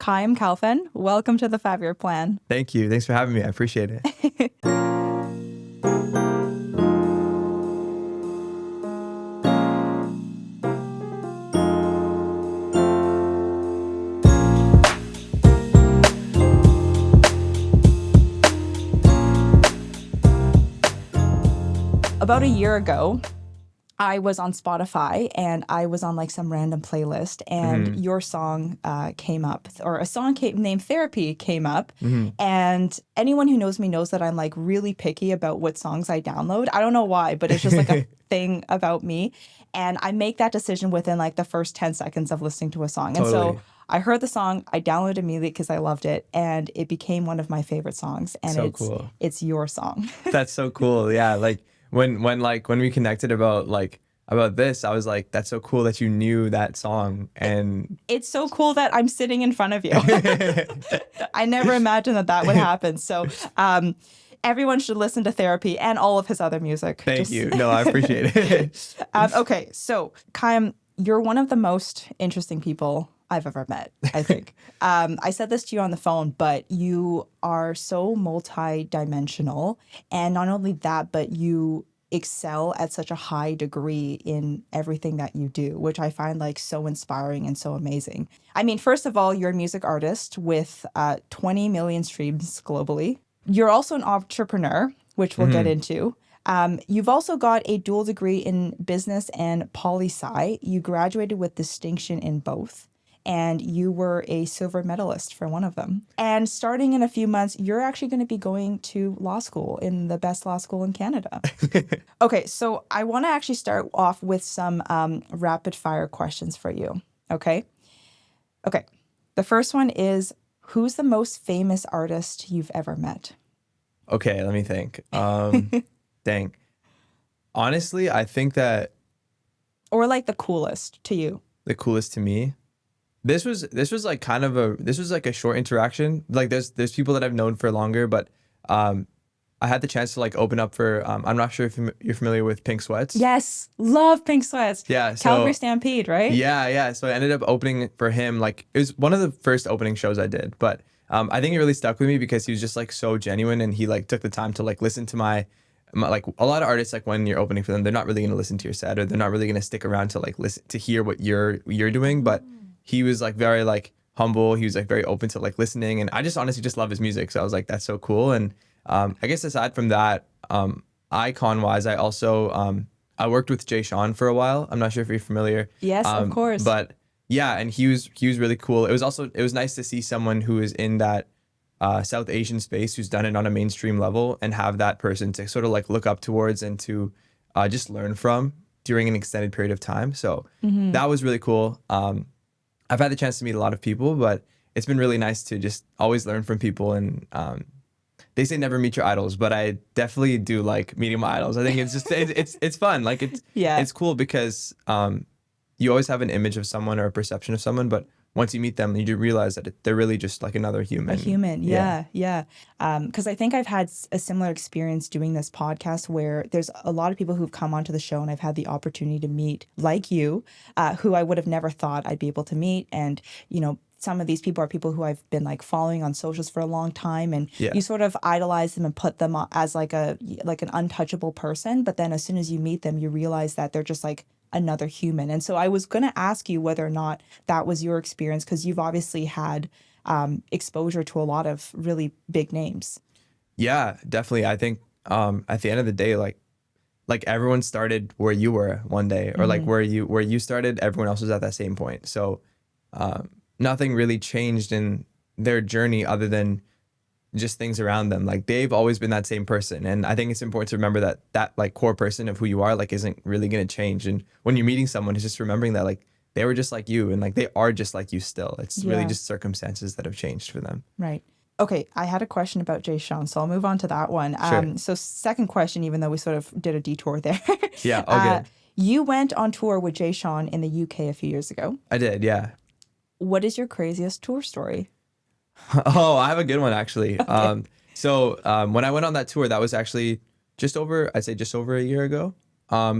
Kayam Khalfan, welcome to the 5-Year Plan. Thank you. Thanks for having me. I appreciate it. About a year ago, I was on Spotify and I was on like some random playlist and your song came up, or a song named Therapy came up. And anyone who knows me knows that I'm like really picky about what songs I download. I don't know why, but it's just like a thing about me. And I make that decision within like the first 10 seconds of listening to a song. And so I heard the song, I downloaded it immediately because I loved it, and it became one of my favorite songs. And So cool. It's your song. That's so cool. Yeah, like when we connected about this, I was like, that's so cool that you knew that song. And it's so cool that I'm sitting in front of you. I never imagined that would happen. So everyone should listen to Therapy and all of his other music. Thank you. No, I appreciate it. Okay, so Kayam, you're one of the most interesting people I've ever met, I think. I said this to you on the phone, but you are so multi-dimensional. And not only that, but you excel at such a high degree in everything that you do, which I find like so inspiring and so amazing. I mean, first of all, you're a music artist with 20 million streams globally. You're also an entrepreneur, which we'll get into. You've also got a dual degree in business and poli-sci. You graduated with distinction in both, and you were a silver medalist for one of them. And starting in a few months, you're actually going to be going to law school in the best law school in Canada. Okay, so I want to actually start off with some rapid fire questions for you, okay? Okay, the first one is, who's the most famous artist you've ever met? Okay, let me think. Dang. Honestly, I think that... Or like the coolest to you. The coolest to me? This was like kind of a short interaction. Like there's people that I've known for longer, but I had the chance to like open up for I'm not sure if you're familiar with Pink Sweats. Yes, love Pink Sweats. Yeah, so, Calgary Stampede, right? Yeah. So I ended up opening for him. Like it was one of the first opening shows I did, but I think it really stuck with me because he was just like so genuine, and he like took the time to like listen to my like a lot of artists, like when you're opening for them, they're not really going to listen to your set, or they're not really going to stick around to like listen to hear what you're doing, but he was like very like humble. He was like very open to like listening, and I just honestly just love his music. So I was like, that's so cool. And I guess aside from that, icon wise, I also I worked with Jay Sean for a while. I'm not sure if you're familiar. Yes, of course. But yeah, and he was really cool. It was nice to see someone who is in that South Asian space who's done it on a mainstream level, and have that person to sort of like look up towards and to just learn from during an extended period of time. So that was really cool. I've had the chance to meet a lot of people, but it's been really nice to just always learn from people. And they say never meet your idols, but I definitely do like meeting my idols. I think it's just it's fun. Like it's cool because you always have an image of someone or a perception of someone, but once you meet them, you do realize that they're really just like another human. A human, yeah. Because I think I've had a similar experience doing this podcast, where there's a lot of people who've come onto the show and I've had the opportunity to meet, like you, who I would have never thought I'd be able to meet. And, you know, some of these people are people who I've been like following on socials for a long time, and you sort of idolize them and put them as like an untouchable person. But then as soon as you meet them, you realize that they're just like another human. And so I was going to ask you whether or not that was your experience, because you've obviously had exposure to a lot of really big names. Yeah, definitely. I think at the end of the day, like everyone started where you were one day, or like where you started, everyone else was at that same point. So nothing really changed in their journey other than just things around them. Like they've always been that same person. And I think it's important to remember that like core person of who you are, like isn't really going to change. And when you're meeting someone, it's just remembering that like they were just like you, and like they are just like you still. It's really just circumstances that have changed for them. Right. Okay, I had a question about Jay Sean, so I'll move on to that one. Sure. So second question, even though we sort of did a detour there. Yeah, all good. You went on tour with Jay Sean in the UK a few years ago. I did, yeah. What is your craziest tour story? Oh, I have a good one actually. Okay. So when I went on that tour, that was actually just over a year ago.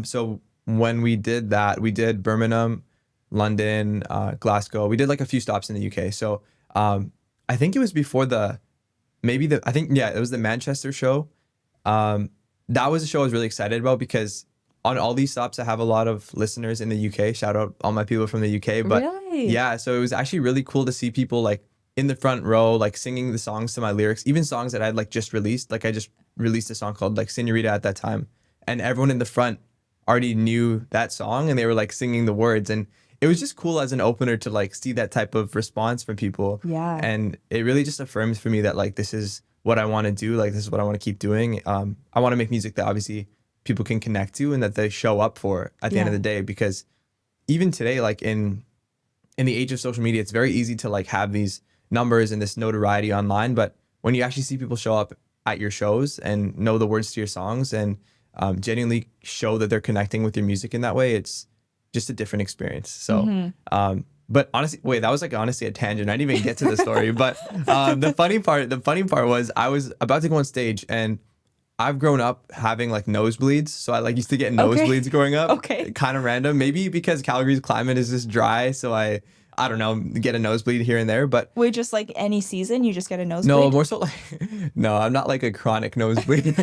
So when we did that, we did Birmingham, London, Glasgow. We did like a few stops in the UK. So I think it was before I think, yeah, it was the Manchester show. That was a show I was really excited about because on all these stops, I have a lot of listeners in the UK. Shout out all my people from the UK. But Really? yeah, so it was actually really cool to see people like in the front row, like singing the songs to my lyrics, even songs that I'd like just released. Like I just released a song called like Senorita at that time. And everyone in the front already knew that song and they were like singing the words. And it was just cool as an opener to like see that type of response from people. Yeah. And it really just affirms for me that like this is what I want to do. Like this is what I want to keep doing. I want to make music that obviously people can connect to and that they show up for at the end of the day. Because even today, like in the age of social media, it's very easy to like have these numbers and this notoriety online. But when you actually see people show up at your shows and know the words to your songs and genuinely show that they're connecting with your music in that way, it's just a different experience. So, but honestly, wait, that was like honestly a tangent. I didn't even get to the story. But the funny part was I was about to go on stage and I've grown up having like nosebleeds. So I like used to get nosebleeds growing up. Okay. Kind of random. Maybe because Calgary's climate is just dry. So I don't know, get a nosebleed here and there. But Wait, just like any season, you just get a nosebleed? no, more so like, no, I'm not like a chronic nosebleed.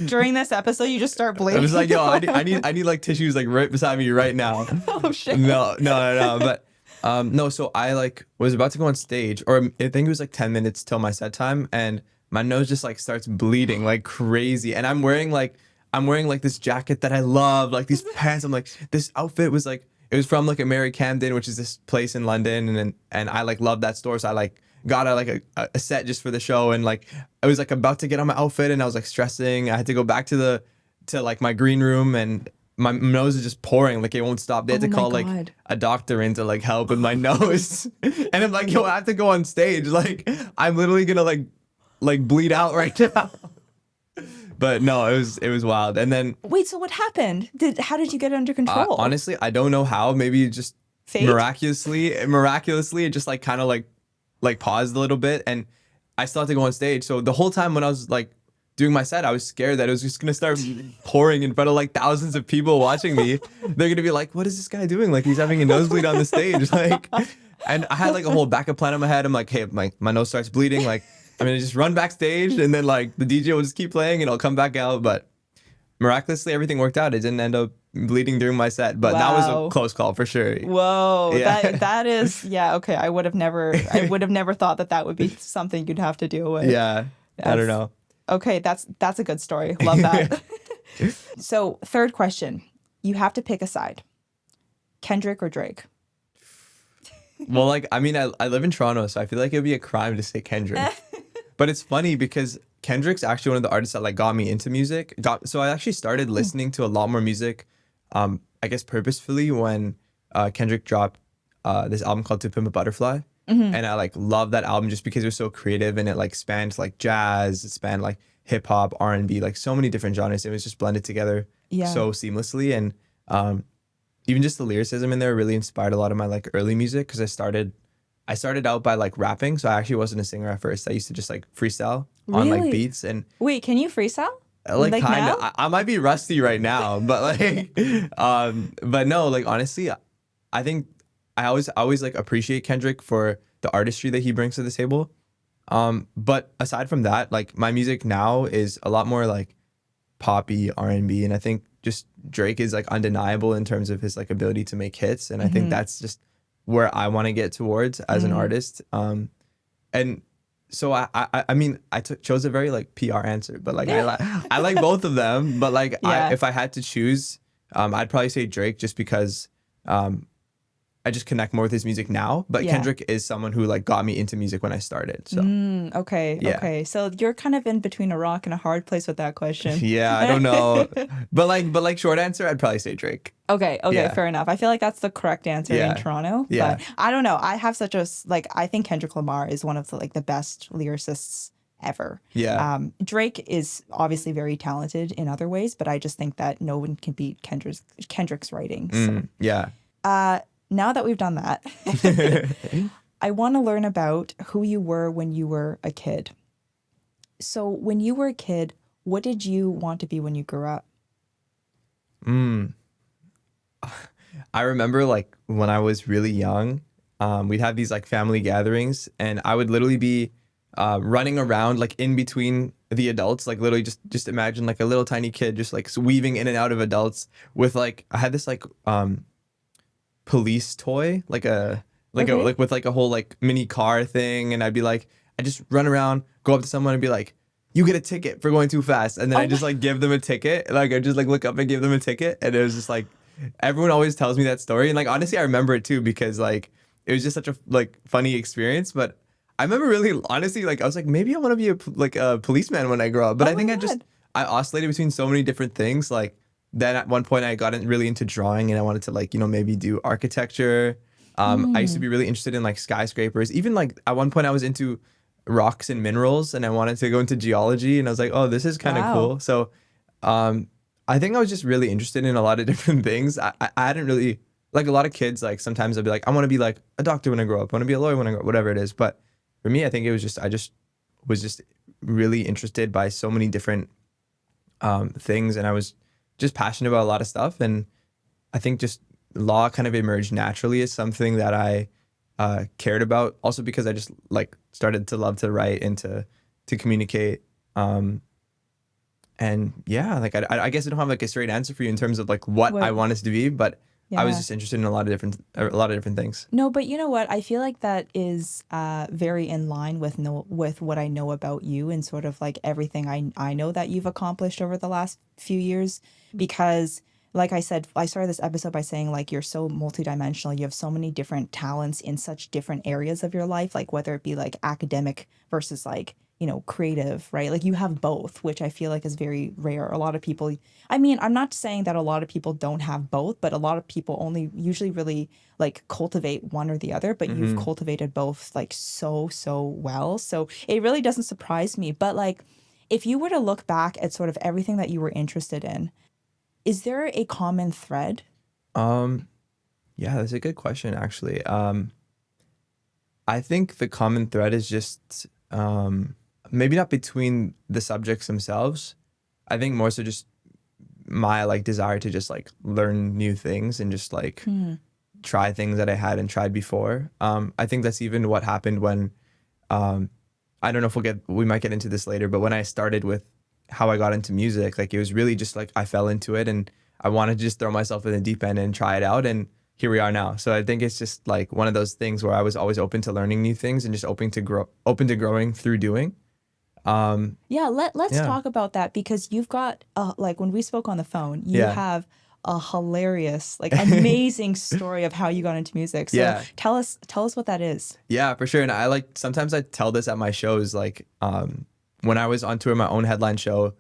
During this episode, you just start bleeding. I was like, yo, I need like tissues like right beside me right now. Oh shit. No. But no, so I like was about to go on stage, or I think it was like 10 minutes till my set time, and my nose just like starts bleeding like crazy. And I'm wearing like this jacket that I love, like these pants. I'm like, this outfit was like, it was from like Mary Camden, which is this place in London, and I like love that store. So I like got a set just for the show, and like I was like about to get on my outfit, and I was like stressing. I had to go back to like my green room, and my nose is just pouring, like it won't stop. They had to call like a doctor in to like help with my nose, and I'm like, yo, I have to go on stage. Like I'm literally gonna like bleed out right now. But no, it was wild. And then Wait, so what happened? How did you get it under control? honestly, I don't know how. Maybe just Fate? miraculously, it just like kind of like paused a little bit, and I still had to go on stage. So the whole time when I was like doing my set, I was scared that it was just gonna start pouring in front of like thousands of people watching me. They're gonna be like, "What is this guy doing? Like he's having a nosebleed on the stage." Like, and I had like a whole backup plan in my head. I'm like, "Hey, my nose starts bleeding. Like, I'm gonna just run backstage, and then like the DJ will just keep playing, and I'll come back out." But miraculously, everything worked out. It didn't end up bleeding during my set, but that was a close call for sure. Whoa, Yeah. that is, yeah, okay. I would have never thought that would be something you'd have to deal with. Yeah, I don't know. Okay, that's a good story. Love that. So, third question. You have to pick a side. Kendrick or Drake? Well, like, I mean, I live in Toronto, so I feel like it'd be a crime to say Kendrick. But it's funny because Kendrick's actually one of the artists that like got me into music. So I actually started listening to a lot more music, I guess purposefully when Kendrick dropped this album called To Pimp a Butterfly. And I like love that album just because it was so creative and it like spanned like jazz, it spanned like hip hop, R&B, like so many different genres. It was just blended together so seamlessly. And even just the lyricism in there really inspired a lot of my like early music because I started out by like rapping. So I actually wasn't a singer at first. I used to just like freestyle on like beats and Wait, can you freestyle? like kind now? of. I might be rusty right now, but like but no, like honestly, I think I always like appreciate Kendrick for the artistry that he brings to the table. But aside from that, like my music now is a lot more like poppy R&B, and I think just Drake is like undeniable in terms of his like ability to make hits, and I think that's just where I want to get towards as an artist. And so I mean I chose a very like PR answer, but like I like both of them, but like if I had to choose, I'd probably say Drake just because I just connect more with his music now, but Kendrick is someone who like got me into music when I started. So okay. So you're kind of in between a rock and a hard place with that question. yeah, I don't know, but like short answer, I'd probably say Drake. Okay, fair enough. I feel like that's the correct answer in Toronto. Yeah. But I don't know. I have such a like. I think Kendrick Lamar is one of the like the best lyricists ever. Yeah. Drake is obviously very talented in other ways, but I just think that no one can beat Kendrick's writing. So. Yeah. Now that we've done that, I want to learn about who you were when you were a kid. So when you were a kid, what did you want to be when you grew up? I remember like when I was really young, we'd have these like family gatherings, and I would literally be running around like in between the adults, like literally just imagine like a little tiny kid just like weaving in and out of adults with like I had this like police toy, like a Okay. like with like a whole like mini car thing, and I'd be like, I just run around, go up to someone and be like, you get a ticket for going too fast, and then I Oh just my, like give them a ticket, like I just like look up and give them a ticket, and it was just like everyone always tells me that story, and like honestly I remember it too because like it was just such a like funny experience, but I remember really honestly like I was like maybe I want to be like a policeman when I grow up, but oh I my think God. I oscillated between so many different things like. Then at one point I got really into drawing and I wanted to like, maybe do architecture. I used to Hmm. be really interested in like skyscrapers. Even like at one point I was into rocks and minerals and I wanted to go into geology and I was like, oh, this is kind of Wow. cool. So um, I think I was just really interested in a lot of different things. I hadn't really, like a lot of kids, like sometimes I'd be like, I want to be like a doctor when I grow up. I want to be a lawyer when I grow up, whatever it is. But for me, I think it was just, I just was just really interested by so many different things, and I was just passionate about a lot of stuff. And I think just law kind of emerged naturally as something that I cared about. Also because I just like started to love to write and to communicate. Um, and yeah, like I guess I don't have like a straight answer for you in terms of like what I What? want us to be, but I was Yeah. just interested in a lot of different things. No, but you know what? I feel like that is very in line with with what I know about you and sort of like everything I know that you've accomplished over the last few years. Because, like I said, I started this episode by saying like you're so multidimensional. You have so many different talents in such different areas of your life, like whether it be like academic versus like creative, right? Like you have both, which I feel like is very rare. A lot of people. I mean, I'm not saying that a lot of people don't have both, but a lot of people only usually really like cultivate one or the other, but you've Hmm. cultivated both like so well. So it really doesn't surprise me. But like if you were to look back at sort of everything that you were interested in, is there a common thread? Um, yeah, that's a good question actually. I think the common thread is just maybe not between the subjects themselves. I think more so just my like desire to just like learn new things and just like Hmm. try things that I hadn't tried before. I think that's even what happened when um, I don't know if we might get into this later, but when I started with how I got into music, like it was really just like I fell into it and I wanted to just throw myself in the deep end and try it out. And here we are now. So I think it's just like one of those things where I was always open to learning new things and just open to growing through doing. Um, Yeah, let's yeah. talk about that because you've got like when we spoke on the phone, you Yeah. have a hilarious, like amazing story of how you got into music. So Yeah. tell us what that is. Yeah, for sure. And I like sometimes I tell this at my shows, like when I was on tour my own headline show,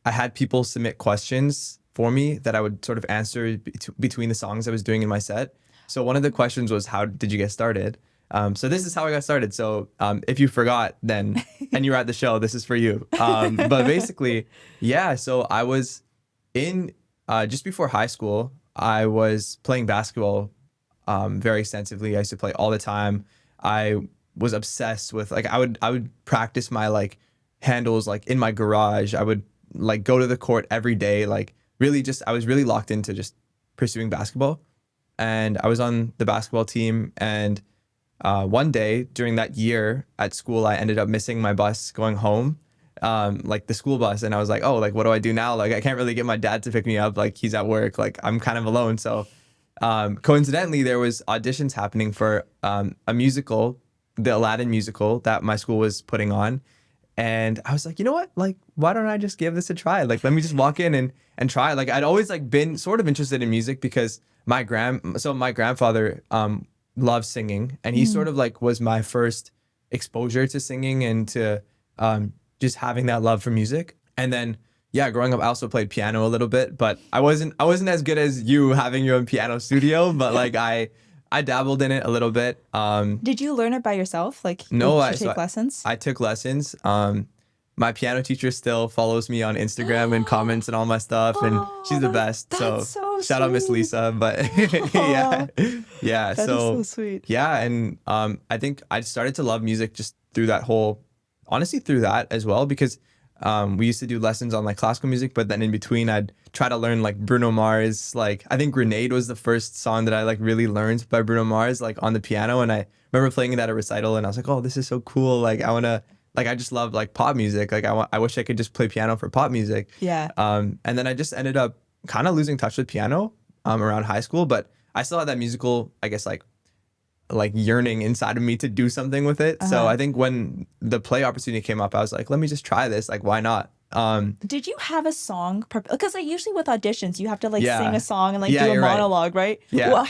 I had people submit questions for me that I would sort of answer between the songs I was doing in my set. So one of the questions was, how did you get started? So this is how I got started. So if you forgot then and you were at the show, this is for you. But basically, yeah, so I was in just before high school, I was playing basketball very extensively. I used to play all the time. I was obsessed with like I would practice my like handles like in my garage. I would like go to the court every day. Like really just I was really locked into just pursuing basketball. And I was on the basketball team. And one day during that year at school, I ended up missing my bus going home, like the school bus. And I was like, oh, like what do I do now? Like I can't really get my dad to pick me up. Like he's at work. Like I'm kind of alone. So coincidentally, there was auditions happening for a musical, the Aladdin musical that my school was putting on. And I was like, you know what? Like, why don't I just give this a try? Like, let me just walk in and try. Like, I'd always like been sort of interested in music because my grandfather loves singing, and he sort Hmm. of like was my first exposure to singing and to just having that love for music. And then yeah, growing up, I also played piano a little bit, but I wasn't as good as you having your own piano studio. But like I dabbled in it a little bit. Did you learn it by yourself? Like, No, did you take lessons? I took lessons. My piano teacher still follows me on Instagram and comments and all my stuff, and Oh, she's the best. that's So so shout out Miss sweet. Lisa. But yeah, Oh, yeah. that is so So sweet. yeah, and I think I started to love music just through that whole, honestly, through that as well, because we used to do lessons on like classical music, but then in between I'd try to learn like Bruno Mars. Like I think Grenade was the first song that I like really learned by Bruno Mars, like on the piano. And I remember playing it at a recital and I was like, oh, this is so cool. Like I want to, like I just love like pop music. Like I wish I could just play piano for pop music. Yeah. And then I just ended up kind of losing touch with piano around high school, but I still had that musical, I guess like yearning inside of me to do something with it. So I think when the play opportunity came up, I was like, let me just try this. Like, why not? Did you have a song? Because like usually with auditions, you have to like Yeah. sing a song and like Yeah, do a you're right. monologue, right? Yeah. Well,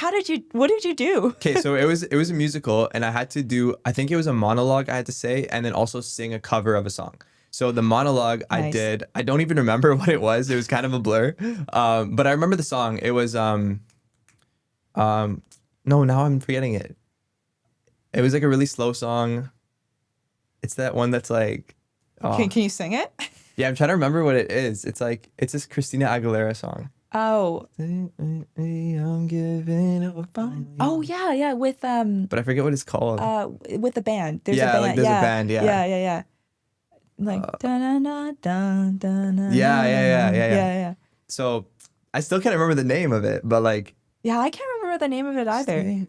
what did you do? Okay, so it was a musical, and I had to do, I think it was a monologue I had to say, and then also sing a cover of a song. So the monologue I Nice. did, I don't even remember what it was. It was kind of a blur. But I remember the song. It was no, now I'm forgetting it. It was like a really slow song. It's that one that's like, oh. Can you sing it? Yeah, I'm trying to remember what it is. It's like, it's this Christina Aguilera song. Oh. I'm giving up on you. Oh yeah, with But I forget what it's called. with the band. There's a Yeah, band. like there's a band, yeah. Yeah. Like da da da da da. Yeah. So I still can't remember the name of it, but like, Yeah, I can't remember the name of it either.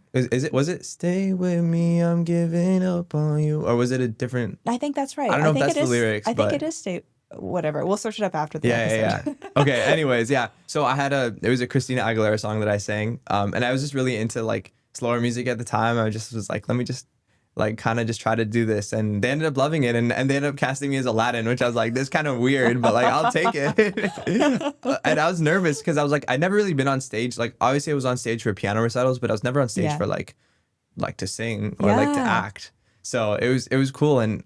was it Stay With Me, I'm giving up on you? Or was it a different? I think that's right. I don't know if think that's it the is, lyrics, I think but- it is state. Whatever. We'll search it up after the Yeah. episode. Okay, anyways, yeah. So it was a Christina Aguilera song that I sang. And I was just really into like slower music at the time. I just was like, let me just like kind of just try to do this. And they ended up loving it, and they ended up casting me as Aladdin, which I was like, this is kind of weird, but like I'll take it. And I was nervous because I was like, I'd never really been on stage. Like obviously I was on stage for piano recitals, but I was never on stage Yeah. for like to sing or like to Yeah. act. So it was cool. And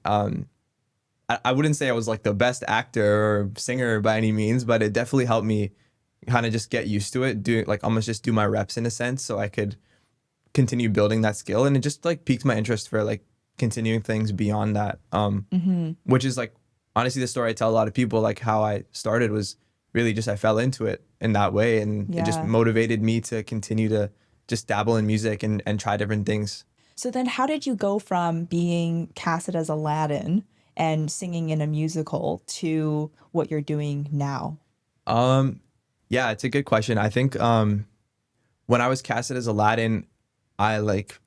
I wouldn't say I was like the best actor or singer by any means, but it definitely helped me kind of just get used to it, do like almost just do my reps in a sense, so I could continue building that skill. And it just like piqued my interest for like continuing things beyond that. Which is like honestly the story I tell a lot of people, like how I started was really just I fell into it in that way, and it just Yeah. motivated me to continue to just dabble in music and try different things. So then how did you go from being casted as Aladdin and singing in a musical to what you're doing now? Yeah, it's a good question. I think when I was casted as Aladdin, I like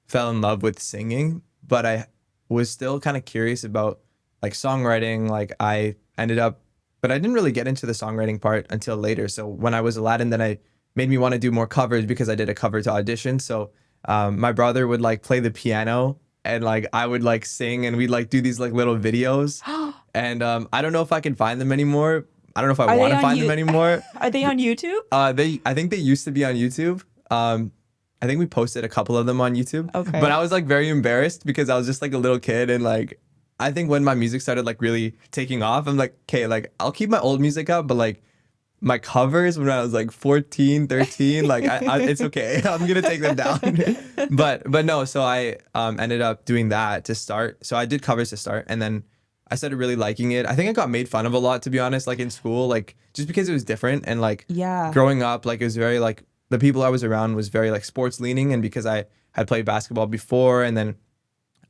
fell in love with singing, but I was still kind of curious about like songwriting. Like I ended up, but I didn't really get into the songwriting part until later. So when I was Aladdin, then I made me want to do more covers because I did a cover to audition. So my brother would like play the piano and like I would like sing, and we'd like do these like little videos. And I don't know if I can find them anymore. I don't know if I Are want they to on find them anymore. Are they on YouTube? I think they used to be on YouTube. I think we posted a couple of them on YouTube. Okay. But I was like very embarrassed because I was just like a little kid, and like I think when my music started like really taking off, I'm like, okay, like I'll keep my old music up, but like my covers when I was like 14, 13, like it's okay. I'm gonna take them down. but no, so I ended up doing that to start. So I did covers to start, and then I started really liking it. I think I got made fun of a lot, to be honest, like in school, like just because it was different, and like Yeah. growing up, like it was very like the people I was around was very like sports leaning, and because I had played basketball before, and then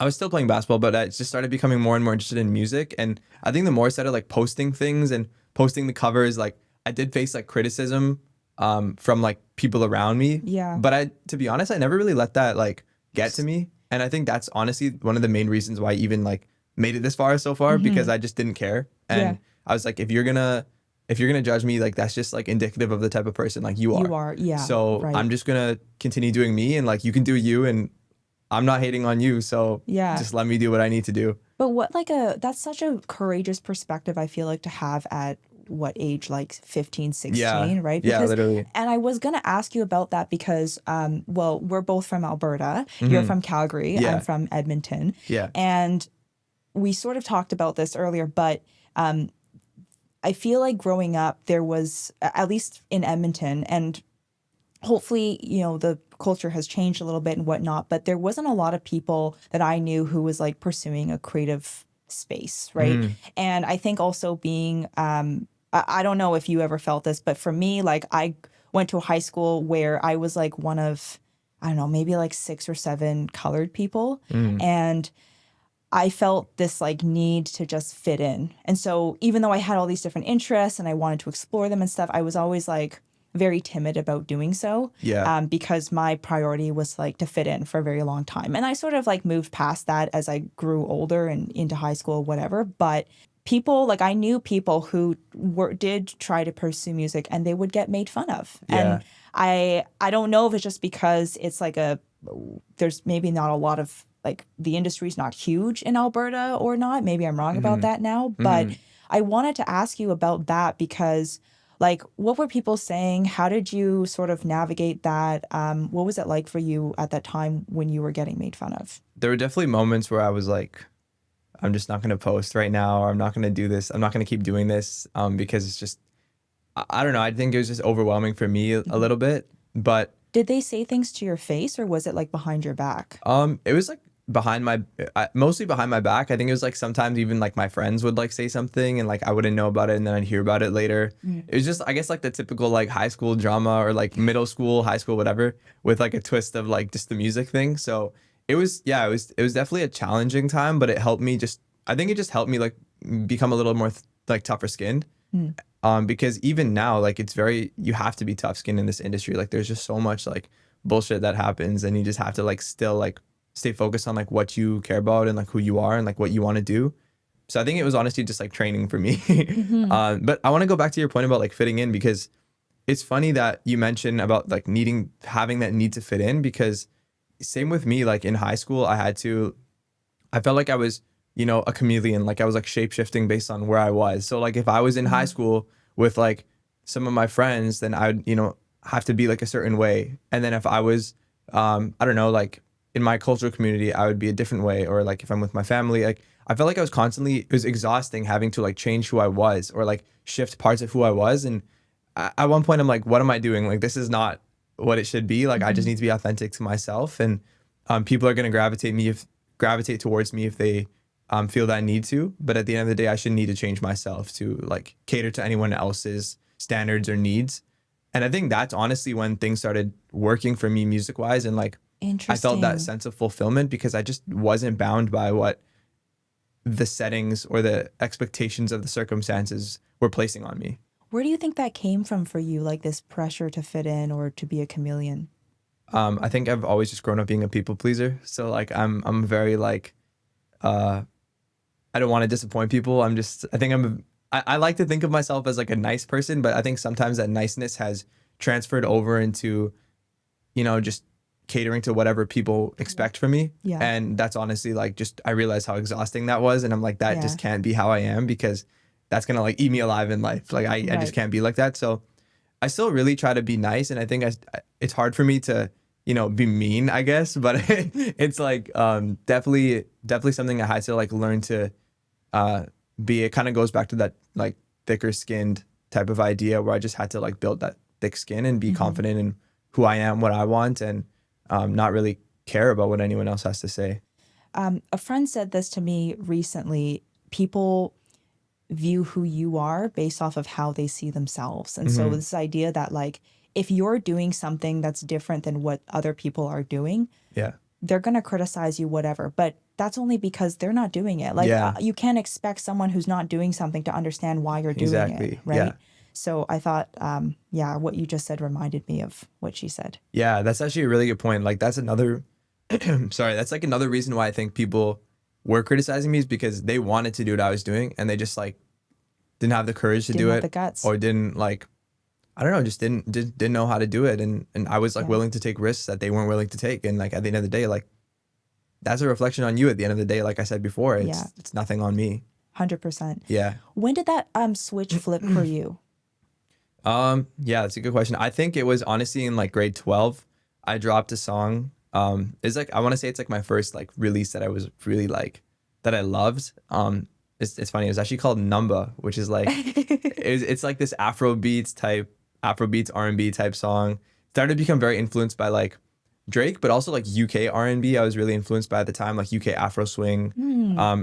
I was still playing basketball, but I just started becoming more and more interested in music. And I think the more I started like posting things and posting the covers, like I did face like criticism from like people around me. Yeah. But to be honest, I never really let that like get to me. And I think that's honestly one of the main reasons why I even like made it this far so far, because I just didn't care. And Yeah. I was like, if you're gonna judge me, like that's just like indicative of the type of person like you are. You are, yeah. So right. I'm just gonna continue doing me, and like you can do you, and I'm not hating on you. So Yeah. just let me do what I need to do. But that's such a courageous perspective, I feel like, to have at what age, like 15, 16, Yeah. right? Yeah, literally. And I was going to ask you about that because, well, we're both from Alberta. You're from Calgary. Yeah. I'm from Edmonton. Yeah. And we sort of talked about this earlier, but I feel like growing up, there was, at least in Edmonton, and hopefully, you know, the culture has changed a little bit and whatnot, but there wasn't a lot of people that I knew who was like pursuing a creative space, right? And I think also being, I don't know if you ever felt this, but for me, like I went to a high school where I was like one of, I don't know, maybe like 6 or 7 colored people. And I felt this like need to just fit in. And so even though I had all these different interests and I wanted to explore them and stuff, I was always like very timid about doing so. Yeah. Because my priority was like to fit in for a very long time. And I sort of like moved past that as I grew older and into high school, whatever. But people like I knew people who did try to pursue music and they would get made fun of. Yeah. And I don't know if it's just because it's like there's maybe not a lot of like the industry's not huge in Alberta or not. Maybe I'm wrong about that now, but I wanted to ask you about that because like what were people saying? How did you sort of navigate that? What was it like for you at that time when you were getting made fun of? There were definitely moments where I was like, I'm just not going to post right now, or I'm not going to do this. I'm not going to keep doing this because it's just, I don't know. I think it was just overwhelming for me a little bit. But Did they say things to your face or was it like behind your back? it was like mostly behind my back. I think it was like sometimes even like my friends would like say something and like I wouldn't know about it and then I'd hear about it later. It was just, I guess, like the typical like high school drama or like middle school, high school, whatever, with like a twist of like just the music thing. So it was definitely a challenging time, but it helped me I think it just helped me like become a little more like tougher skinned. Because even now, like you have to be tough skinned in this industry. Like there's just so much like bullshit that happens and you just have to like still like stay focused on like what you care about and like who you are and like what you want to do. So I think it was honestly just like training for me. But I want to go back to your point about like fitting in because it's funny that you mentioned about like having that need to fit in because same with me, like in high school, I felt like I was, a chameleon, like I was like shape shifting based on where I was. So like if I was in high school with like some of my friends, then I would, have to be like a certain way. And then if I was, I don't know, like in my cultural community, I would be a different way. Or like if I'm with my family, like I felt like it was exhausting having to like change who I was or like shift parts of who I was. And at one point I'm like, what am I doing? Like, this is not what it should be. Like, I just need to be authentic to myself. And people are going to gravitate towards me if they feel that need to. But at the end of the day, I shouldn't need to change myself to like cater to anyone else's standards or needs. And I think that's honestly when things started working for me music wise. And like, I felt that sense of fulfillment because I just wasn't bound by what the settings or the expectations of the circumstances were placing on me. Where do you think that came from for you, like this pressure to fit in or to be a chameleon? I think I've always just grown up being a people pleaser. So like I'm very like I don't want to disappoint people. I like to think of myself as like a nice person, but I think sometimes that niceness has transferred over into, just catering to whatever people expect from me. Yeah. And that's honestly like I realized how exhausting that was. And I'm like, that just can't be how I am because that's going to like eat me alive in life. Like I just can't be like that. So I still really try to be nice. And I think it's hard for me to, be mean, I guess, but it's like definitely something I had to like learn to be. It kind of goes back to that like thicker skinned type of idea where I just had to like build that thick skin and be confident in who I am, what I want, and not really care about what anyone else has to say. A friend said this to me recently. People view who you are based off of how they see themselves. And so this idea that like, if you're doing something that's different than what other people are doing, they're going to criticize you, whatever. But that's only because they're not doing it. Like you can't expect someone who's not doing something to understand why you're doing it. Right. Yeah. So I thought, what you just said reminded me of what she said. Yeah, that's actually a really good point. Like that's another, that's like another reason why I think people were criticizing me is because they wanted to do what I was doing and they just like didn't have the courage to do it, the guts. or didn't like, I don't know, just didn't know how to do it. And I was like willing to take risks that they weren't willing to take. And like at the end of the day, like that's a reflection on you at the end of the day. Like I said before, it's nothing on me. 100%. Yeah. When did that switch flip for you? Yeah, that's a good question. I think it was honestly in like grade 12. I dropped a song. It's like, I want to say it's like my first like release that I was really like, that I loved. It's funny. It was actually called Numba, which is like, it's like this Afrobeats R&B type song. Started to become very influenced by like Drake, but also like UK R&B. I was really influenced by at the time, like UK Afro swing.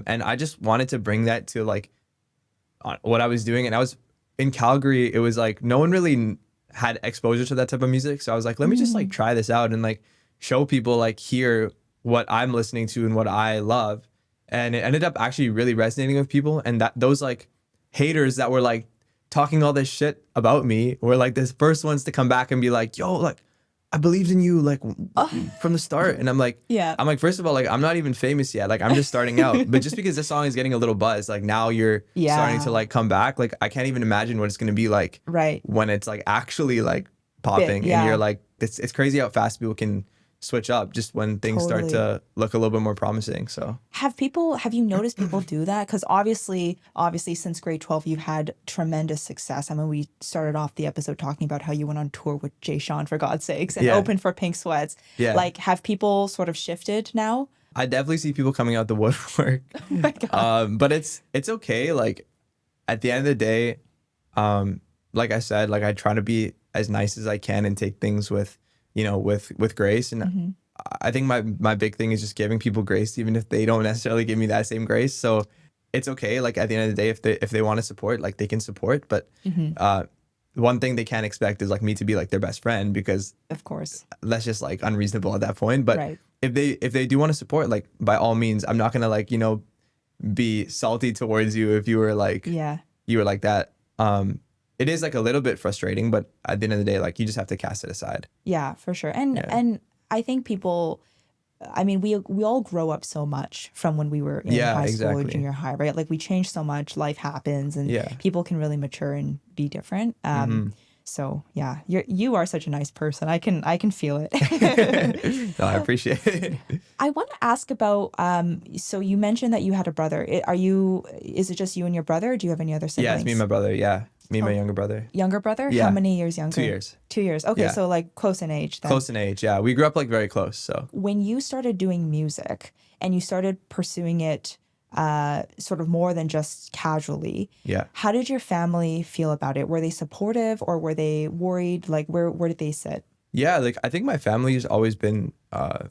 And I just wanted to bring that to like what I was doing. And I was in Calgary. It was like, no one really had exposure to that type of music. So I was like, let me just like try this out and like show people, like hear what I'm listening to and what I love. and it ended up actually really resonating with people. And that those like haters that were like talking all this shit about me were like the first ones to come back and be like, yo, like I believed in you like from the start. And Yeah. I'm like, first of all, like I'm not even famous yet. Like I'm just starting out. But just because this song is getting a little buzz, like now you're starting to like come back. Like I can't even imagine what it's gonna be like Right. when it's like actually like popping yeah. and you're like, it's crazy how fast people can switch up just when things start to look a little bit more promising. So have you noticed people do that? Because obviously since grade 12 you've had tremendous success. I mean, we started off the episode talking about how you went on tour with Jay Sean, for God's sakes, and opened for Pink Sweats. Yeah. Like, have people sort of shifted now? I definitely see people coming out the woodwork. Oh my God. But it's okay. Like at the end of the day, like I said, like I try to be as nice as I can and take things with, you know, with grace. And I think my big thing is just giving people grace, even if they don't necessarily give me that same grace. So it's okay. Like at the end of the day, if they want to support, like they can support. But one thing they can't expect is like me to be like their best friend, because of course that's just like unreasonable at that point. But right. if they do want to support, like by all means, I'm not gonna like, you know, be salty towards you if you were like you were like that. It is like a little bit frustrating, but at the end of the day, like you just have to cast it aside. Yeah, for sure. And I think people, I mean, we all grow up so much from when we were in high school or junior high, right? Like we change so much, life happens, and people can really mature and be different. So yeah, you are such a nice person. I can feel it. No, I appreciate it. I want to ask about, so you mentioned that you had a brother. Is it just you and your brother, or do you have any other siblings? Yeah, it's me and my brother. Yeah. Me and my younger brother. Younger brother? Yeah. How many years younger? 2 years. 2 years. Okay, so like close in age then. Close in age, yeah. We grew up like very close, so. When you started doing music and you started pursuing it sort of more than just casually, how did your family feel about it? Were they supportive or were they worried? Like where did they sit? Yeah, like I think my family's always been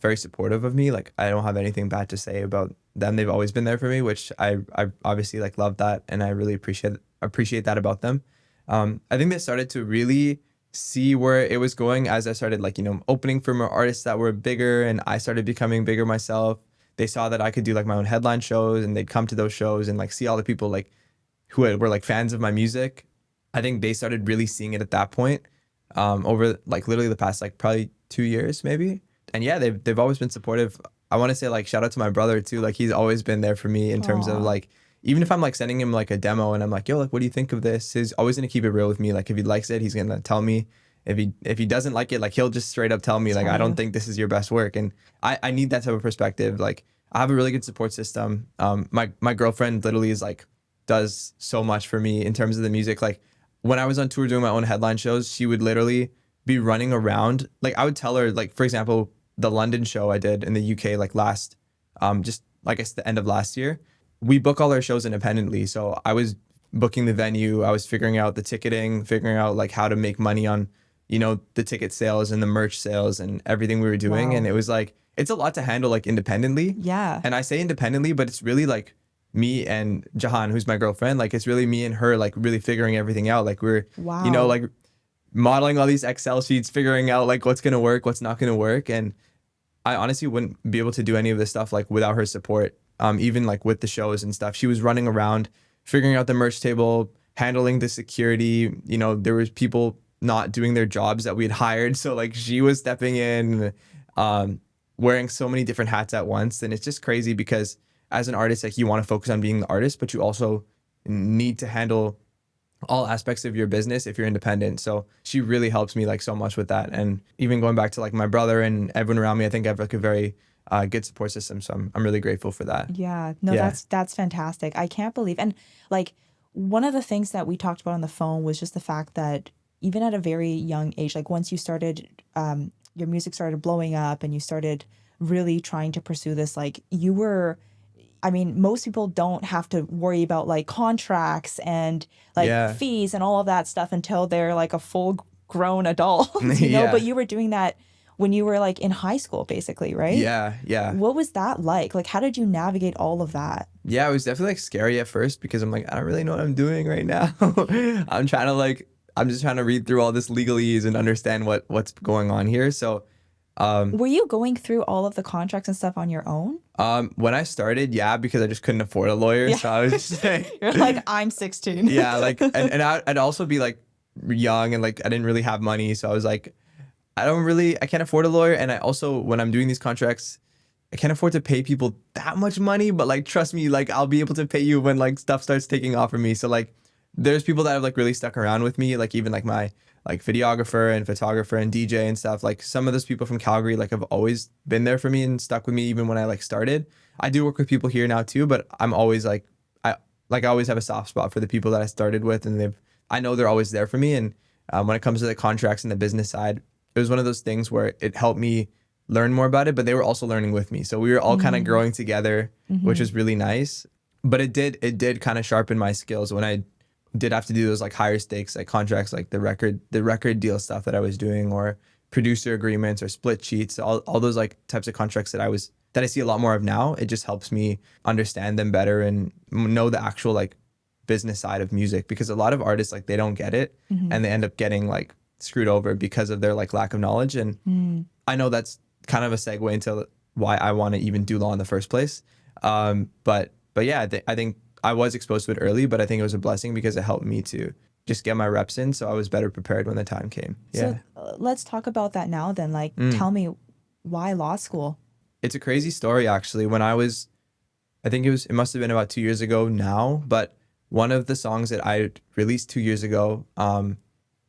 very supportive of me. Like I don't have anything bad to say about them. They've always been there for me, which I obviously like love that, and I really appreciate that about them. I think they started to really see where it was going as I started like, you know, opening for more artists that were bigger, and I started becoming bigger myself. They saw that I could do like my own headline shows, and they'd come to those shows and like see all the people like who were like fans of my music. I think they started really seeing it at that point, over like literally the past like probably 2 years maybe. And yeah, they've always been supportive. I want to say like shout out to my brother too. Like he's always been there for me in terms of like, even if I'm like sending him like a demo and I'm like, yo, like what do you think of this? He's always gonna keep it real with me. Like if he likes it, he's gonna tell me. If he doesn't like it, like he'll just straight up tell me like I don't think this is your best work. And I need that type of perspective. Like I have a really good support system. My girlfriend literally is like does so much for me in terms of the music. Like when I was on tour doing my own headline shows, she would literally be running around. Like I would tell her, like for example, the London show I did in the UK like last just like I guess the end of last year. We book all our shows independently. So I was booking the venue. I was figuring out the ticketing, figuring out like how to make money on, you know, the ticket sales and the merch sales and everything we were doing. Wow. And it was like, it's a lot to handle like independently. Yeah. And I say independently, but it's really like me and Jahan, who's my girlfriend. Like it's really me and her, like really figuring everything out. Like we're, you know, like modeling all these Excel sheets, figuring out like what's going to work, what's not going to work. And I honestly wouldn't be able to do any of this stuff like without her support. Even like with the shows and stuff, she was running around, figuring out the merch table, handling the security. You know, there was people not doing their jobs that we had hired. So like she was stepping in, wearing so many different hats at once. And it's just crazy because as an artist, like you want to focus on being the artist, but you also need to handle all aspects of your business if you're independent. So she really helps me like so much with that. And even going back to like my brother and everyone around me, I think I have like a very good support system. So I'm really grateful for that. Yeah, no, that's fantastic. I can't believe. And like one of the things that we talked about on the phone was just the fact that even at a very young age, like once you started, your music started blowing up and you started really trying to pursue this, like you were, I mean, most people don't have to worry about like contracts and like fees and all of that stuff until they're like a full grown adult, you know, but you were doing that when you were like in high school, basically, right? Yeah. What was that like? Like, how did you navigate all of that? Yeah, it was definitely like scary at first because I'm like, I don't really know what I'm doing right now. I'm just trying to read through all this legalese and understand what's going on here. So Were you going through all of the contracts and stuff on your own? When I started, yeah, because I just couldn't afford a lawyer. Yeah. So I was just like, You're like, I'm 16. yeah, like, and I'd also be like young and like I didn't really have money. So I was like, I can't afford a lawyer. And I also, when I'm doing these contracts, I can't afford to pay people that much money, but like, trust me, like I'll be able to pay you when like stuff starts taking off for me. So like, there's people that have like really stuck around with me, like even like my like videographer and photographer and DJ and stuff. Like some of those people from Calgary, like have always been there for me and stuck with me even when I like started. I do work with people here now too, but I'm always like, I always have a soft spot for the people that I started with, and I know they're always there for me. And when it comes to the contracts and the business side, it was one of those things where it helped me learn more about it, but they were also learning with me. So we were all kind of growing together, which was really nice. But it did kind of sharpen my skills when I did have to do those like higher stakes like contracts, like the record deal stuff that I was doing, or producer agreements or split sheets, all those like types of contracts that I see a lot more of now. It just helps me understand them better and know the actual like business side of music, because a lot of artists like they don't get it and they end up getting like screwed over because of their like lack of knowledge. And I know that's kind of a segue into why I want to even do law in the first place. But yeah, I think I was exposed to it early, but I think it was a blessing because it helped me to just get my reps in, so I was better prepared when the time came. Yeah. So let's talk about that now then. Like, tell me, why law school? It's a crazy story actually. I think it must have been about 2 years ago now, but one of the songs that I released 2 years ago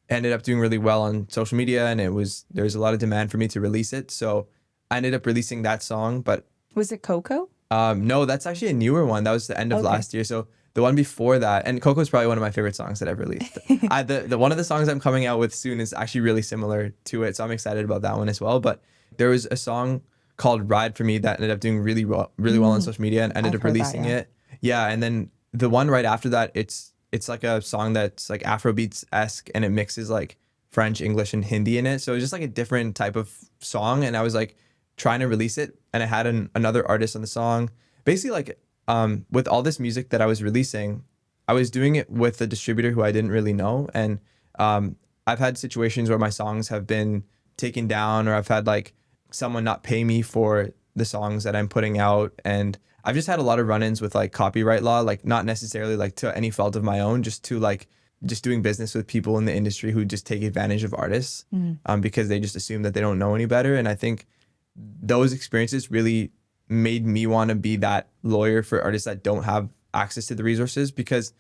ended up doing really well on social media, and there was a lot of demand for me to release it. So I ended up releasing that song, but Was it Coco? no, that's actually a newer one. That was the end of last year. So the one before that, and Coco is probably one of my favorite songs that I've released. The one of the songs I'm coming out with soon is actually really similar to it, so I'm excited about that one as well. But there was a song called "Ride for Me" that ended up doing really well on social media, and ended I've up heard that, releasing yeah. it. Yeah, and then the one right after that, it's like a song that's like Afrobeats-esque, and it mixes like French, English, and Hindi in it. So it's just like a different type of song, and I was like trying to release it, and I had another artist on the song. Basically, like with all this music that I was releasing, I was doing it with a distributor who I didn't really know, and I've had situations where my songs have been taken down, or I've had like someone not pay me for the songs that I'm putting out, and I've just had a lot of run-ins with like copyright law, like not necessarily like to any fault of my own, just doing business with people in the industry who just take advantage of artists because they just assume that they don't know any better. And I think those experiences really made me want to be that lawyer for artists that don't have access to the resources, because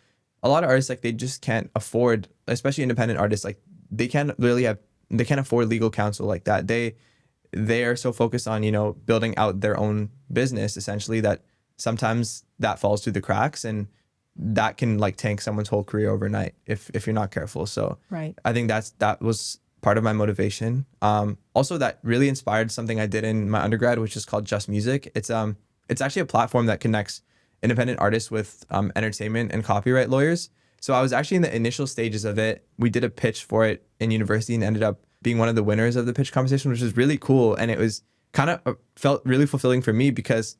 a lot of artists like they just can't afford, especially independent artists, like they can't afford legal counsel like that. They are so focused on, building out their own business essentially, that sometimes that falls through the cracks, and that can like tank someone's whole career overnight if you're not careful. So Right. I think that was part of my motivation. Also, that really inspired something I did in my undergrad, which is called Just Music. It's actually a platform that connects independent artists with entertainment and copyright lawyers. So I was actually in the initial stages of it. We did a pitch for it in university and ended up being one of the winners of the pitch competition, which was really cool. And it was kind of felt really fulfilling for me, because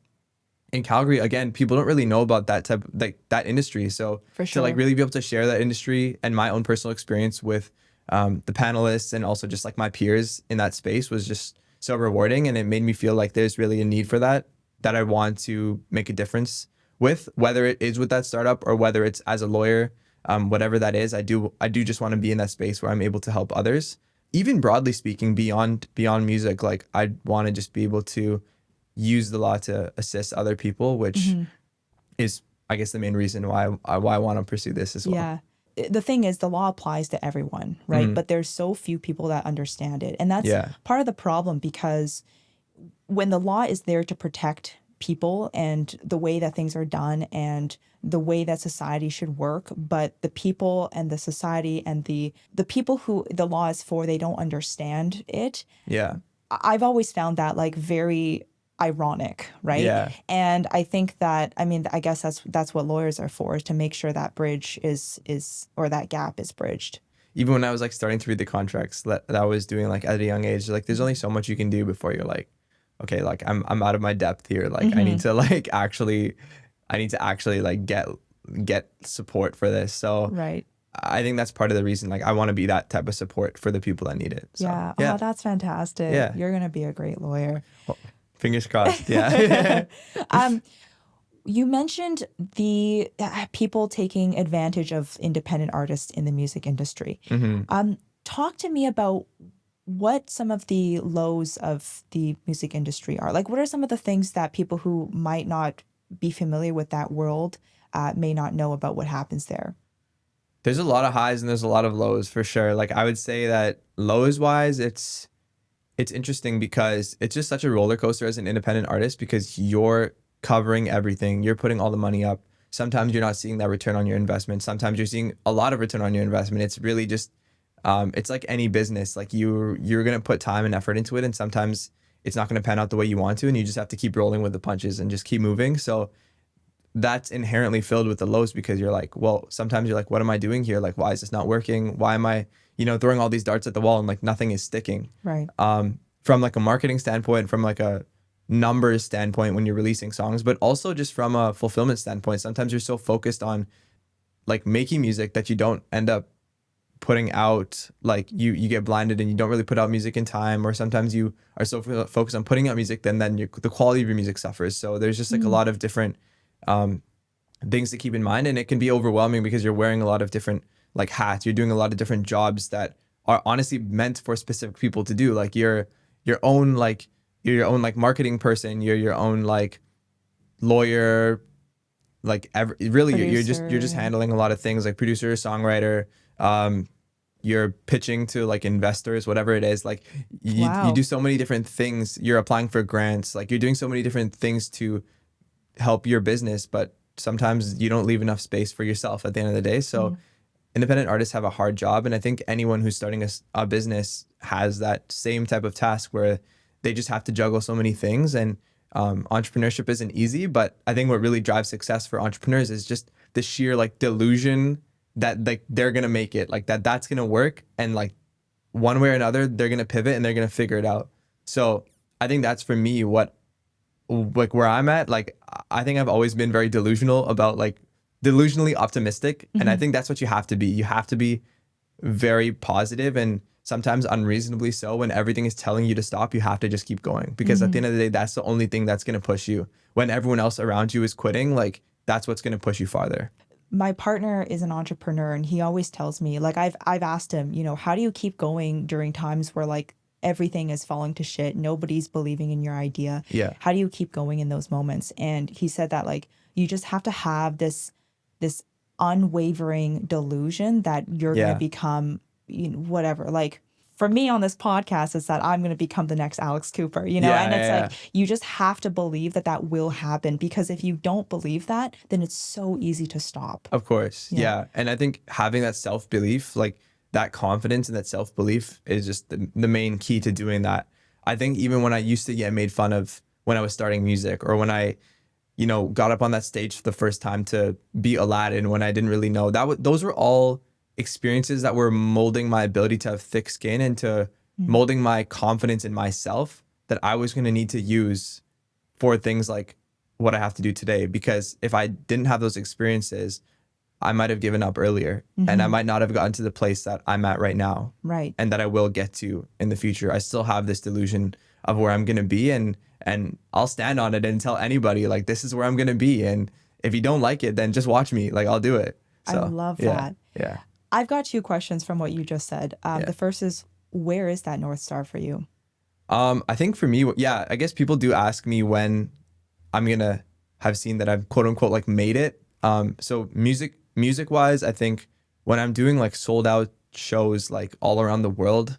in Calgary, again, people don't really know about that type, like that industry. So For to like sure. really be able to share that industry and my own personal experience with the panelists and also just like my peers in that space was just so rewarding. And it made me feel like there's really a need for that I want to make a difference with, whether it is with that startup or whether it's as a lawyer, whatever that is. I do just want to be in that space where I'm able to help others, even broadly speaking, beyond music. Like I want to just be able to use the law to assist other people, which is, I guess, the main reason why I want to pursue this as well. Yeah. The thing is, the law applies to everyone, right? But there's so few people that understand it. And that's Yeah. part of the problem, because when the law is there to protect people and the way that things are done and the way that society should work, but the people and the society and the people who the law is for, they don't understand it. Yeah. I've always found that like very ironic, right? Yeah. And I think that, I mean, I guess that's what lawyers are for, is to make sure that bridge is or that gap is bridged. Even when I was like starting to read the contracts that I was doing like at a young age, like there's only so much you can do before you're like, okay, like I'm out of my depth here. Like I need to actually like get support for this. So Right. I think that's part of the reason, like, I want to be that type of support for the people that need it. So, Yeah. yeah. Oh, that's fantastic. Yeah. You're going to be a great lawyer. Well, fingers crossed. Yeah. You mentioned the people taking advantage of independent artists in the music industry. Talk to me about what some of the lows of the music industry are. Like, what are some of the things that people who might not be familiar with that world may not know about what happens there? There's a lot of highs and there's a lot of lows for sure. Like, I would say that lows wise, it's interesting because it's just such a roller coaster as an independent artist, because you're covering everything. You're putting all the money up. Sometimes you're not seeing that return on your investment. Sometimes you're seeing a lot of return on your investment. It's really just, it's like any business. Like, you're going to put time and effort into it, and sometimes it's not going to pan out the way you want to, and you just have to keep rolling with the punches and just keep moving. So that's inherently filled with the lows, because you're like, well, sometimes you're like, what am I doing here? Like, why is this not working? Why am I, throwing all these darts at the wall and like nothing is sticking? Right. From like a marketing standpoint, from like a numbers standpoint when you're releasing songs, but also just from a fulfillment standpoint, sometimes you're so focused on like making music that you don't end up putting out, like you get blinded and you don't really put out music in time, or sometimes you are so focused on putting out music, then the quality of your music suffers. So there's just like a lot of different things to keep in mind, and it can be overwhelming because you're wearing a lot of different like hats. You're doing a lot of different jobs that are honestly meant for specific people to do. Like, you're your own like marketing person. You're your own like lawyer. Like, really, you're just handling a lot of things, like producer, songwriter. You're pitching to like investors, whatever it is. Like, you do so many different things. You're applying for grants. Like, you're doing so many different things to help your business, but sometimes you don't leave enough space for yourself at the end of the day. So independent artists have a hard job, and I think anyone who's starting a business has that same type of task where they just have to juggle so many things. And entrepreneurship isn't easy, but I think what really drives success for entrepreneurs is just the sheer like delusion that like they're gonna make it, like that's gonna work, and like one way or another they're gonna pivot and they're gonna figure it out. So I think that's for me what, like, where I'm at. Like, I think I've always been very delusional about, like, delusionally optimistic. And I think that's what you have to be. You have to be very positive, and sometimes unreasonably so. When everything is telling you to stop, you have to just keep going, because at the end of the day, that's the only thing that's going to push you. When everyone else around you is quitting, like, that's what's going to push you farther. My partner is an entrepreneur, and he always tells me, like, I've asked him, how do you keep going during times where like everything is falling to shit, nobody's believing in your idea? Yeah. How do you keep going in those moments? And he said that, like, you just have to have this unwavering delusion that you're going to become, whatever. Like, for me on this podcast, it's that I'm going to become the next Alex Cooper, and it's like, you just have to believe that will happen, because if you don't believe that, then it's so easy to stop. Of course. Yeah. And I think having that self-belief, like that confidence and that self-belief, is just the main key to doing that. I think even when I used to get made fun of when I was starting music, or when I got up on that stage for the first time to be Aladdin, when I didn't really know, those were all experiences that were molding my ability to have thick skin, and to molding my confidence in myself, that I was going to need to use for things like what I have to do today. Because if I didn't have those experiences, I might have given up earlier, and I might not have gotten to the place that I'm at right now. Right. And that I will get to in the future. I still have this delusion of where I'm going to be, and I'll stand on it and tell anybody, like, this is where I'm going to be. And if you don't like it, then just watch me. Like, I'll do it. So, I love that. Yeah. I've got 2 questions from what you just said. The first is, where is that North Star for you? I think for me, I guess people do ask me when I'm going to have seen that I've quote unquote like made it. So music wise, I think when I'm doing like sold out shows like all around the world,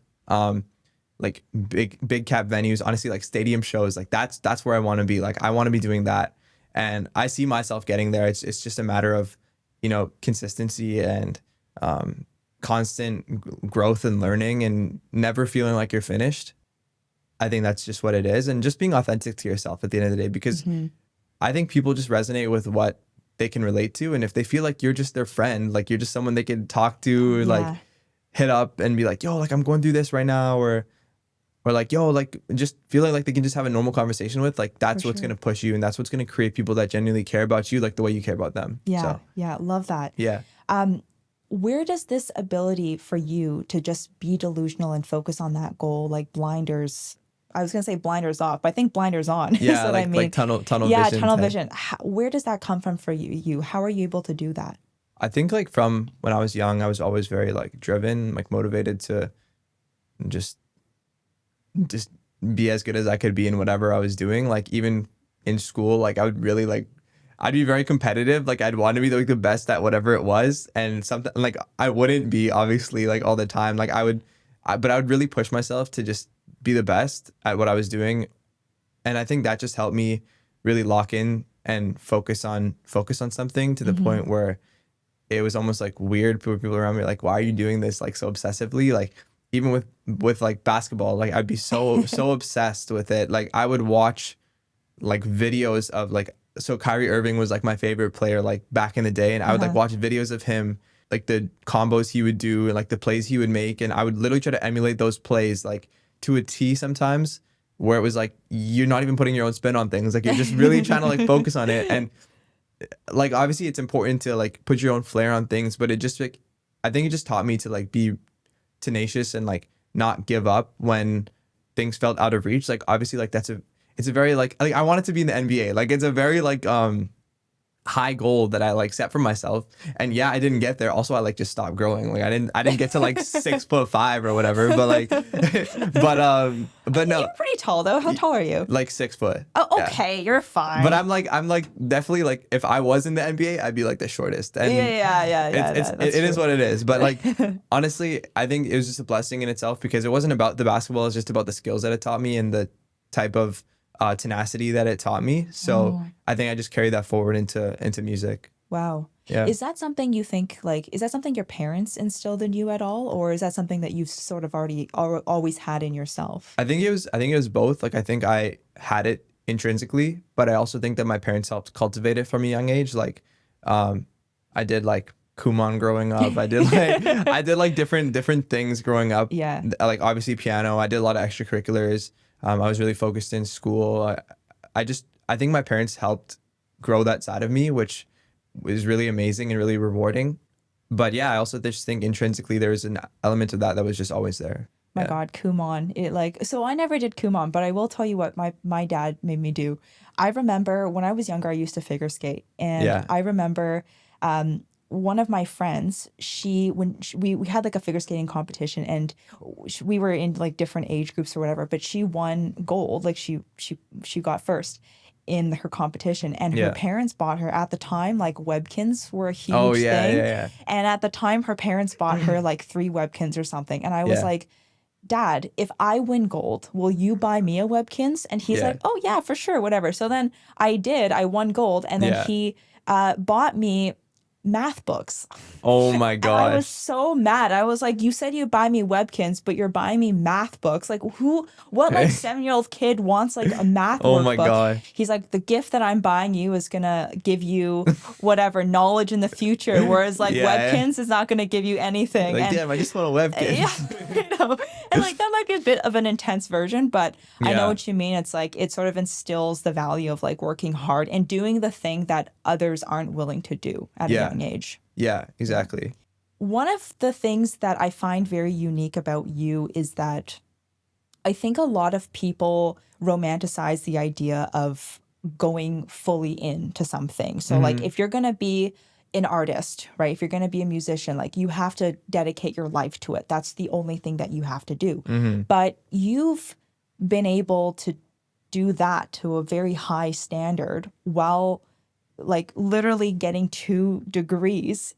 like big cap venues, honestly, like stadium shows, like that's where I want to be. Like, I want to be doing that, and I see myself getting there. It's just a matter of consistency and constant growth and learning, and never feeling like you're finished. I think that's just what it is, and just being authentic to yourself at the end of the day, because I think people just resonate with what they can relate to, and if they feel like you're just their friend, like you're just someone they can talk to, like hit up and be like, yo, like I'm going through this right now, or like, yo, like just feeling like they can just have a normal conversation with, like, that's what's going to push you, and that's what's going to create people that genuinely care about you, like the way you care about them. Yeah. So, Yeah. Love that. yeah. where does this ability for you to just be delusional and focus on that goal, like blinders, I was going to say blinders off, but I think blinders on is Yeah, what I mean. like tunnel Yeah, vision tunnel type. vision. Where does that come from for you? How are you able to do that? I think like from when I was young, I was always very like driven, like motivated to just just be as good as I could be in whatever I was doing. Like even in school, like I would really like I'd be very competitive. Like I'd want to be like the best at whatever it was, and something like I wouldn't be obviously like all the time. Like but I would really push myself to just be the best at what I was doing, and I think that just helped me really lock in and focus on something to the point where it was almost like weird for people around me, like, why are you doing this like so obsessively? Like even with like basketball, like I'd be so obsessed with it. Like I would watch like videos of like, so Kyrie Irving was like my favorite player like back in the day, and I would like watch videos of him, like the combos he would do and like the plays he would make, and I would literally try to emulate those plays like to a T sometimes, where it was like you're not even putting your own spin on things, like you're just really trying to like focus on it. And like obviously it's important to like put your own flair on things, but it just like I think it just taught me to like be tenacious and like not give up when things felt out of reach. Like obviously like it's a very like I want it to be in the NBA. Like it's a very like high goal that I like set for myself. And yeah, I didn't get there. Also, I like just stopped growing. Like I didn't get to like 6'5" or whatever. But like but no, You're pretty tall though. How tall are you? like 6 foot. Oh, Yeah. okay, you're fine. But I'm like definitely like if I was in the NBA, I'd be like the shortest. And yeah. it is what it is. But like honestly, I think it was just a blessing in itself, because it wasn't about the basketball, it's just about the skills that it taught me and the type of tenacity that it taught me. So I think I just carried that forward into music. Wow. Yeah. Is that something you think like is that something your parents instilled in you at all, or is that something that you've sort of always had in yourself? I think it was both. Like I think I had it intrinsically, but I also think that my parents helped cultivate it from a young age. Like I did like Kumon growing up. I did like different things growing up. Yeah. Like obviously piano. I did a lot of extracurriculars. I was really focused in school. I think my parents helped grow that side of me, which was really amazing and really rewarding. But yeah, I also just think intrinsically there was an element of that was just always there. My Yeah. God, Kumon. It like so I never did Kumon, but I will tell you what my dad made me do. I remember when I was younger, I used to figure skate, and Yeah. I remember one of my friends. We had like a figure skating competition, and we were in like different age groups or whatever. But she won gold, like she got first in her competition, and her Yeah. parents bought her at the time like Webkins were a huge Oh yeah, thing. yeah. And at the time, her parents bought her like 3 Webkins or something. And I was Yeah. like, Dad, if I win gold, will you buy me a Webkins? And he's Yeah. like, oh, yeah, for sure, whatever. So then I won gold. And then Yeah. he bought me math books. Oh my And I was gosh. so mad. I was like, you said you'd buy me Webkins, but you're buying me math books. Like what like 7-year-old kid wants like a math Oh my workbook? gosh. He's like, the gift that I'm buying you is gonna give you whatever knowledge in the future, whereas like Yeah. Webkins is not gonna give you anything. Like And damn, I just want a webcam. yeah, you know, and like that might be a bit of an intense version, but I know Yeah. what you mean. It's like it sort of instills the value of like working hard and doing the thing that others aren't willing to do at a Yeah. young age. Yeah, exactly. One of the things that I find very unique about you is that I think a lot of people romanticize the idea of going fully into something. So like if you're going to be an artist, right? If you're going to be a musician, like you have to dedicate your life to it. That's the only thing that you have to do. But you've been able to do that to a very high standard while like literally getting 2 degrees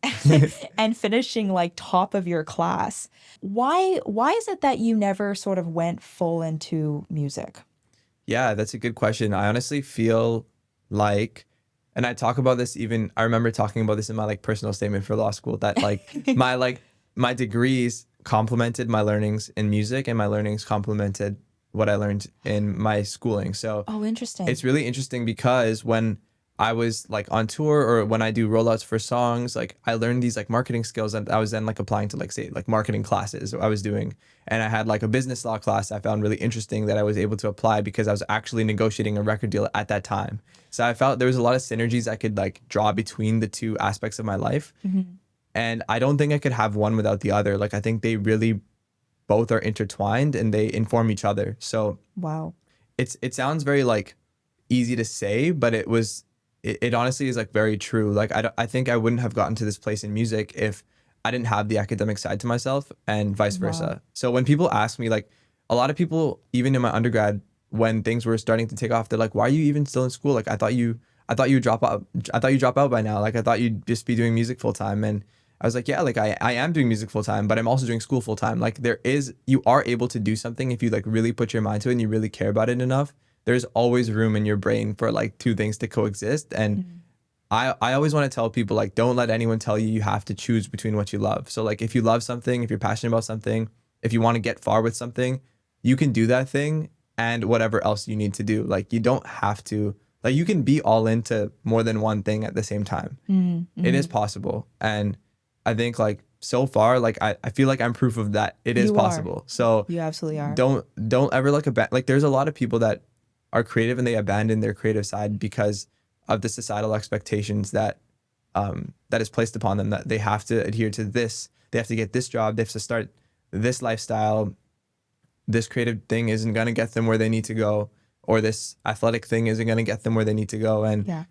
and finishing like top of your class. Why is it that you never sort of went full into music? Yeah, that's a good question. I honestly feel like, and I talk about this even, I remember talking about this in my like personal statement for law school, that like my degrees complemented my learnings in music, and my learnings complemented what I learned in my schooling. So Oh, interesting. it's really interesting because when I was like on tour or when I do rollouts for songs, like I learned these like marketing skills that I was then like applying to like say like marketing classes I was doing. And I had like a business law class I found really interesting that I was able to apply because I was actually negotiating a record deal at that time. So I felt there was a lot of synergies I could like draw between the two aspects of my life. And I don't think I could have one without the other. Like I think they really both are intertwined and they inform each other. So Wow. it sounds very like easy to say, but it honestly is like very true. Like I think I wouldn't have gotten to this place in music if I didn't have the academic side to myself and vice Wow. versa. So when people ask me, like a lot of people, even in my undergrad, when things were starting to take off, they're like, "Why are you even still in school? Like I thought you drop out. I thought you drop out by now. Like I thought you'd just be doing music full time." And I was like, "Yeah, like I am doing music full time, but I'm also doing school full time. Like you are able to do something if you like really put your mind to it and you really care about it enough. There's always room in your brain for like two things to coexist." And Mm. I always want to tell people like don't let anyone tell you you have to choose between what you love. So like if you love something, if you're passionate about something, if you want to get far with something, you can do that thing and whatever else you need to do. Like you don't have to like you can be all into more than one thing at the same time. Mm. It is Mm. possible. And I think like so far like I feel like I'm proof of that. It is You are. possible. So You absolutely are. don't ever like there's a lot of people that are creative and they abandon their creative side because of the societal expectations that is placed upon them, that they have to adhere to this, they have to get this job, they have to start this lifestyle, this creative thing isn't going to get them where they need to go, or this athletic thing isn't going to get them where they need to go. And Yeah.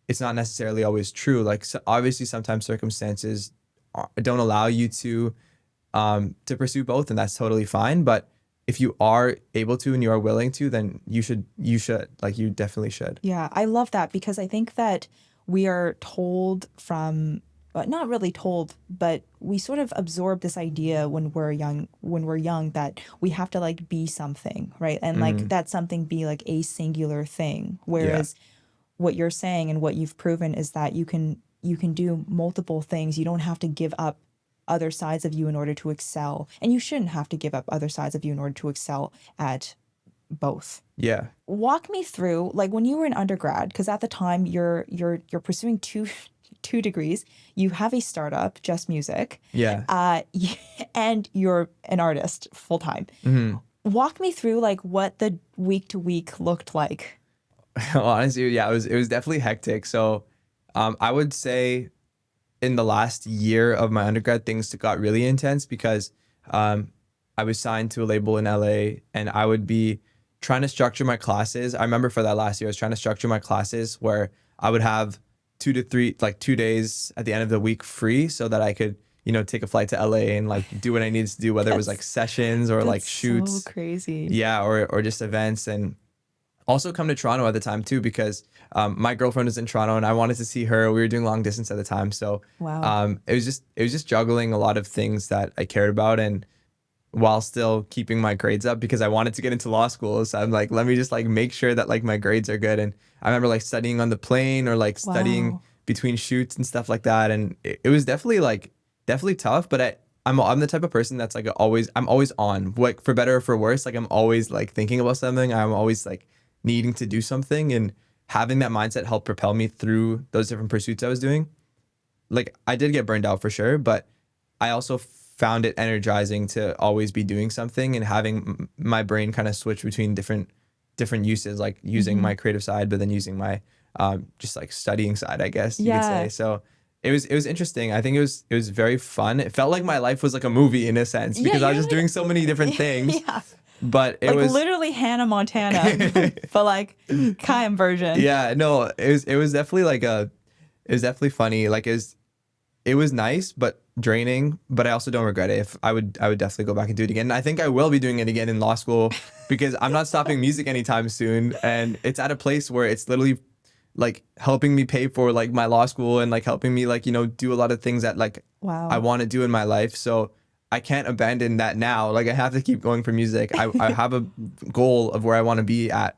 it's not necessarily always true. Like so obviously sometimes circumstances don't allow you to pursue both, and that's totally fine. But if you are able to and you are willing to, then you should like you definitely should. Yeah, I love that because I think that we are told from, not really told, but we sort of absorb this idea when we're young that we have to like be something, right? And like Hmm. that something be like a singular thing. Yeah. Whereas what you're saying and what you've proven is that you can do multiple things. You don't have to give up other sides of you in order to excel. And you shouldn't have to give up other sides of you in order to excel at both. Yeah. Walk me through like when you were in undergrad, because at the time you're pursuing two degrees. You have a startup, Just Music, Yeah. uh, and you're an artist full time. Hmm. Walk me through like what the week to week looked like. Honestly, yeah, it was definitely hectic. So, I would say in the last year of my undergrad, things got really intense because um, I was signed to a label in LA, and I would be trying to structure my classes. I remember for that last year, I was trying to structure my classes where I would have 2 to 3, like 2 days at the end of the week free so that I could, take a flight to LA and like do what I needed to do, whether it was like That's sessions or like that's so shoots. crazy. Yeah, or just events. And also come to Toronto at the time too because my girlfriend was in Toronto and I wanted to see her. We were doing long distance at the time, so Wow. it was just juggling a lot of things that I cared about, and while still keeping my grades up because I wanted to get into law school. So I'm like, let me just like make sure that like my grades are good. And I remember like studying on the plane or like studying Wow. between shoots and stuff like that. And it was definitely tough, but I'm the type of person that's like I'm always on, like for better or for worse. Like I'm always like thinking about something. I'm always like needing to do something, and having that mindset helped propel me through those different pursuits I was doing. Like I did get burned out for sure, but I also found it energizing to always be doing something and having my brain kind of switch between different uses, like using Hmm. my creative side, but then using my just like studying side, I guess you could say. Yeah. So it was interesting. I think it was very fun. It felt like my life was like a movie in a sense Yeah, because I you're was just doing so many different like things. yeah. But it Like was literally Hannah Montana, but like Kayam version. yeah, no, it was definitely like it was definitely funny. Like it was nice but draining, but I also don't regret it. If I would definitely go back and do it again. And I think I will be doing it again in law school because I'm not stopping music anytime soon, and it's at a place where it's literally like helping me pay for like my law school and like helping me like do a lot of things that like I Wow. want to do in my life. So I can't abandon that now. Like I have to keep going for music. I have a goal of where I want to be at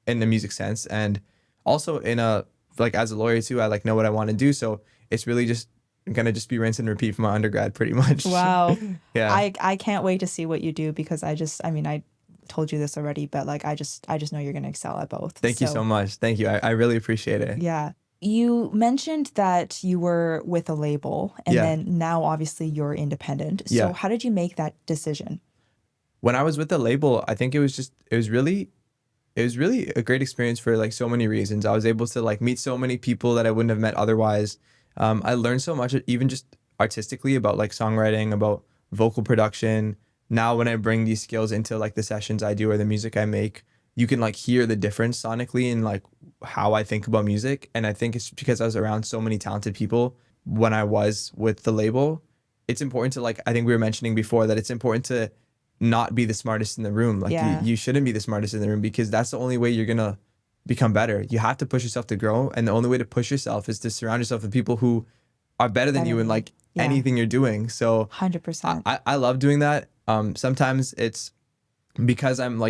in the music sense, and also in a like as a lawyer too, I like know what I want to do. So it's really just gonna just be rinse and repeat from my undergrad pretty much. Wow. Yeah. I can't wait to see what you do because I mean I told you this already, but like I just know you're gonna excel at both. Thank you so So much. Thank you. I really appreciate it. yeah. You mentioned that you were with a label and Yeah. then now obviously you're independent. So Yeah. how did you make that decision? When I was with the label, I think it was really a great experience for like so many reasons. I was able to like meet so many people that I wouldn't have met otherwise. I learned so much, even just artistically about like songwriting, about vocal production. Now when I bring these skills into like the sessions I do or the music I make, you can like hear the difference sonically in like how I think about music. And I think it's because I was around so many talented people when I was with the label. It's important to like, I think we were mentioning before that it's important to not be the smartest in the room. Like Yeah. you shouldn't be the smartest in the room, because that's the only way you're going to become better. You have to push yourself to grow. And the only way to push yourself is to surround yourself with people who are better than you in like anything you're doing. So 100%. I love doing that. Sometimes it's because I'm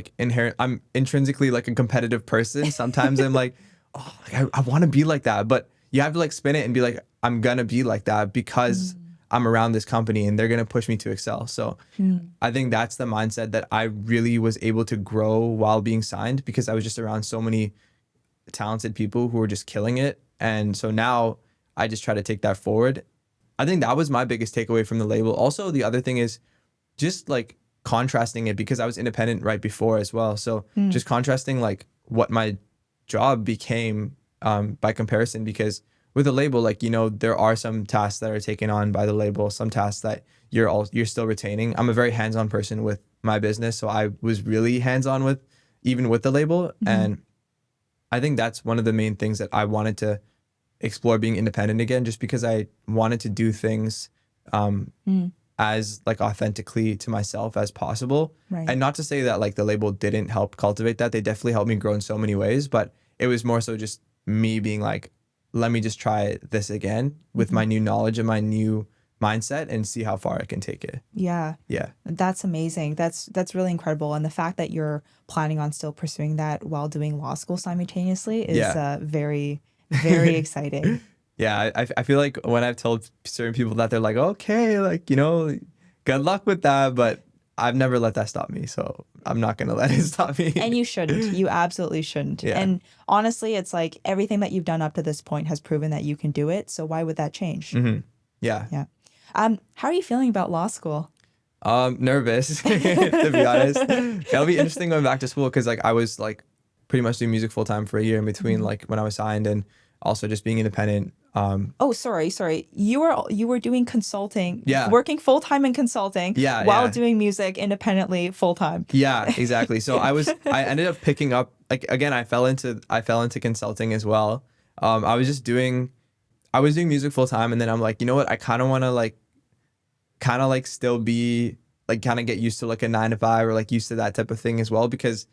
intrinsically like a competitive person. Sometimes I'm like, oh, like, I want to be like that. But you have to like spin it and be like, I'm going to be like that because I'm around this company and they're going to push me to excel. So I think that's the mindset that I really was able to grow while being signed, because I was just around so many talented people who were just killing it. And so now I just try to take that forward. I think that was my biggest takeaway from the label. Also, the other thing is just like contrasting it, because I was independent right before as well. So just contrasting like what my job became by comparison, because with a label, like, you know, there are some tasks that are taken on by the label, some tasks that you're still retaining. I'm a very hands-on person with my business, so I was really hands-on with even with the label. And I think that's one of the main things that I wanted to explore, being independent again, just because I wanted to do things as like authentically to myself as possible. Right. And not to say that like the label didn't help cultivate that. They definitely helped me grow in so many ways, but it was more so just me being like, let me just try this again with my new knowledge and my new mindset and see how far I can take it. Yeah. Yeah. That's amazing. That's really incredible. And the fact that you're planning on still pursuing that while doing law school simultaneously is very, very exciting. Yeah, I feel like when I've told certain people that, they're like, okay, like, you know, good luck with that. But I've never let that stop me. So I'm not going to let it stop me. And you shouldn't. You absolutely shouldn't. Yeah. And honestly, it's like everything that you've done up to this point has proven that you can do it. So why would that change? Yeah. Yeah. How are you feeling about law school? Nervous, to be honest. That'll be interesting going back to school, because like I was like pretty much doing music full time for a year in between like when I was signed and also just being independent. Oh, sorry. You were doing consulting, Yeah. working full time in consulting, Yeah, while yeah. doing music independently full time. Yeah, exactly. So I ended up picking up, like, again, I fell into consulting as well. I was doing music full time, and then I'm like, you know what? I kind of want to still be like, kind of get used to like a 9 to 5 or like used to that type of thing as well, because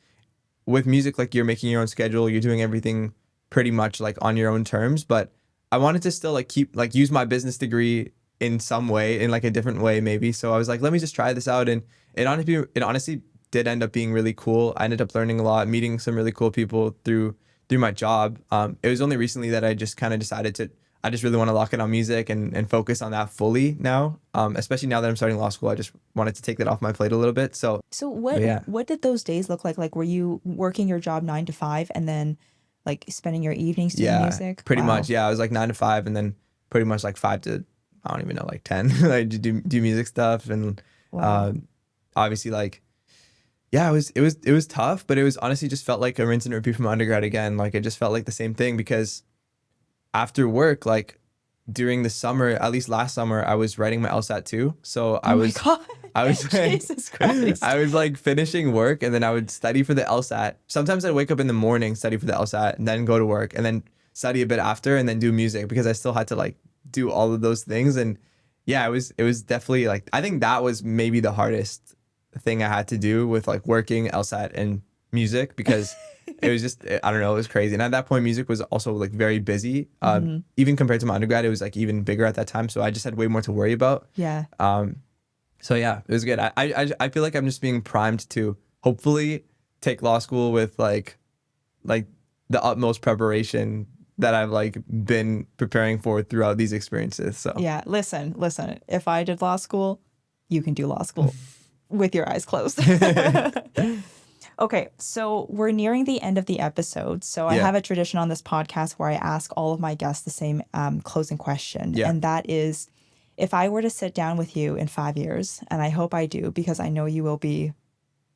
with music, like, you're making your own schedule, you're doing everything pretty much like on your own terms. But I wanted to still like keep like use my business degree in some way, in like a different way maybe. So I was like, let me just try this out, and it honestly did end up being really cool. I ended up learning a lot, meeting some really cool people through my job. It was only recently that I just kind of decided I just really want to lock in on music and focus on that fully now. Especially now that I'm starting law school, I just wanted to take that off my plate a little bit. So What did those days look like? Like, were you working your job 9 to 5 and then like spending your evenings doing music? Pretty much. Yeah, I was like 9 to 5, and then pretty much like 5 to, I don't even know, like 10. Like do music stuff, and obviously like, yeah, it was tough, but it was honestly just felt like a rinse and repeat from undergrad again. Like, it just felt like the same thing, because after work, like during the summer, at least last summer, I was writing my LSAT too. So I was like, Jesus Christ. I was like finishing work, and then I would study for the LSAT. Sometimes I'd wake up in the morning, study for the LSAT, and then go to work, and then study a bit after, and then do music, because I still had to like do all of those things. And yeah, it was definitely like, I think that was maybe the hardest thing I had to do with like working, LSAT, and music, because it was just, I don't know, it was crazy. And at that point, music was also like very busy. Even compared to my undergrad, it was like even bigger at that time. So I just had way more to worry about. Yeah. So yeah, it was good. I feel like I'm just being primed to hopefully take law school with like the utmost preparation that I've like been preparing for throughout these experiences. So Yeah. Listen. If I did law school, you can do law school with your eyes closed. Okay, so we're nearing the end of the episode. So I have a tradition on this podcast where I ask all of my guests the same closing question. Yeah. And that is, if I were to sit down with you in 5 years, and I hope I do, because I know you will be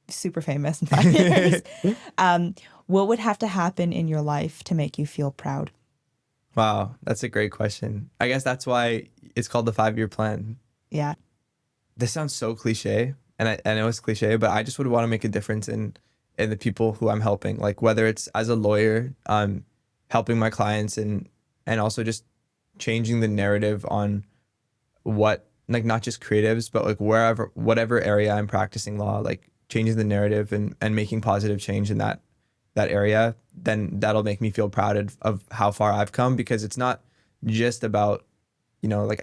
super famous in 5 years, what would have to happen in your life to make you feel proud? Wow, that's a great question. I guess that's why it's called the 5-year plan. Yeah. This sounds so cliche, and I know it's cliche, but I just would want to make a difference in the people who I'm helping. Like whether it's as a lawyer, helping my clients, and also just changing the narrative on what, like, not just creatives, but like whatever area I'm practicing law, like changing the narrative and making positive change in that area, then that'll make me feel proud of how far I've come, because it's not just about, like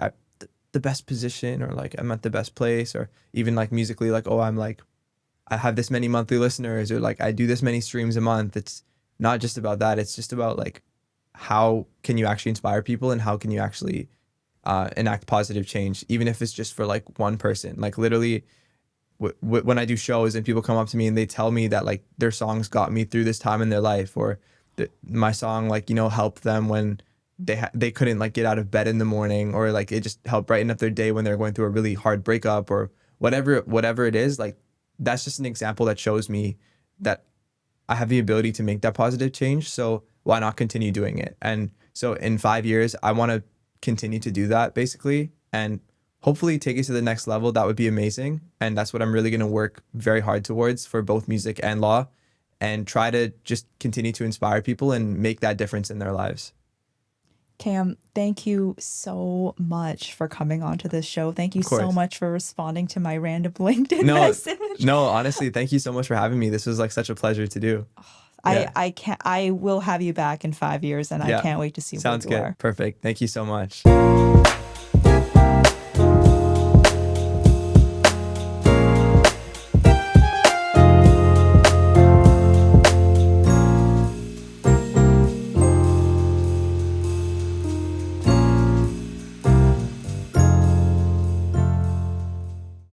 the best position, or like I'm at the best place, or even like musically, like, oh, I'm like, I have this many monthly listeners, or like I do this many streams a month. It's not just about that. It's just about like, how can you actually inspire people, and how can you actually enact positive change, even if it's just for like one person. Like literally, when I do shows and people come up to me and they tell me that like their songs got me through this time in their life, or my song like helped them when they couldn't like get out of bed in the morning, or like it just helped brighten up their day when they're going through a really hard breakup, or whatever it is, like that's just an example that shows me that I have the ability to make that positive change. So why not continue doing it? And so in 5 years, I want to continue to do that basically, and hopefully take it to the next level. That would be amazing. And that's what I'm really going to work very hard towards for both music and law, and try to just continue to inspire people and make that difference in their lives. Kayam, thank you so much for coming onto this show. Thank you so much for responding to my random LinkedIn message. No, honestly, thank you so much for having me. This was like such a pleasure to do. Yeah. I will have you back in 5 years, and I can't wait to see where you are. Sounds good. Perfect. Thank you so much.